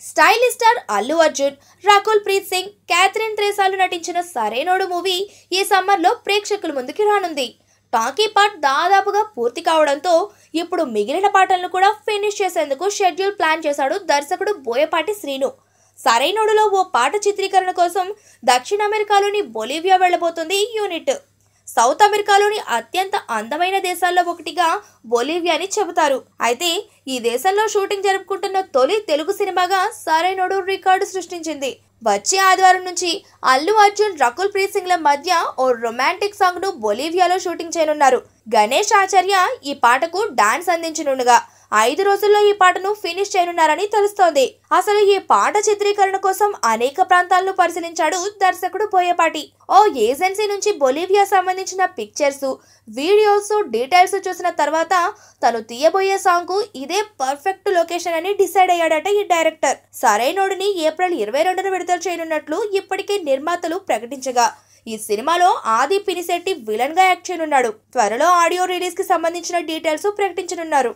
Stylish star Allu Arjun, Rakul Preet Singh, Catherine త్రెసాలు నటించిన Sarrainodu movie ఈ సమ్మర్లో ప్రేక్షకుల ముందుకి రానుంది. టాకీ పార్ట్ దాదాపుగా పూర్తి కావడంతో ఇప్పుడు మిగిలిన పాటలను కూడా ఫినిష్ చేసేందుకు షెడ్యూల్ ప్లాన్ చేశాడు దర్శకుడు బోయపాటి శ్రీను. సరైనోడులో ఓ పాట చిత్రీకరణ కోసం దక్షిణ అమెరికాలోని బొలీవియా వెళ్లబోతుంది యూనిట్. సౌత్ అమెరికాలోని అత్యంత అందమైన దేశాల్లో ఒకటిగా బొలీవియాని చెబుతారు. అయితే ఈ దేశంలో షూటింగ్ జరుపుకుంటున్న తొలి తెలుగు సినిమాగా సరైనోడు రికార్డు సృష్టించింది. వచ్చే ఆదివారం నుంచి అల్లు అర్జున్, రకుల్ ప్రీత్ సింగ్ల మధ్య ఓ రొమాంటిక్ సాంగ్ ను బొలీవియాలో షూటింగ్ చేయనున్నారు. గణేష్ ఆచార్య ఈ పాటకు డాన్స్ అందించనుండగా 5 రోజుల్లో ఈ పాటను ఫినిష్ చేయనున్నారని తెలుస్తోంది. అసలు ఈ పాట చిత్రీకరణ కోసం అనేక ప్రాంతాలను పరిశీలించాడు దర్శకుడు బోయపాటి. ఓ ఏజెన్సీ నుంచి బొలీవియా సంబంధించిన పిక్చర్స్, వీడియోస్, డీటెయిల్స్ చూసిన తర్వాత తను తీయబోయే సాంగ్ కు ఇదే పర్ఫెక్ట్ లొకేషన్ అని డిసైడ్ అయ్యాడట ఈ డైరెక్టర్. సరైనోడిని ఏప్రిల్ 22న విడుదల చేయనున్నట్లు ఇప్పటికే నిర్మాతలు ప్రకటించగా, ఈ సినిమాలో ఆది పినిశెట్టి విలన్ గా యాక్ట్ చేయనున్నాడు. త్వరలో ఆడియో రిలీజ్ కి సంబంధించిన డీటెయిల్స్ ప్రకటించనున్నారు.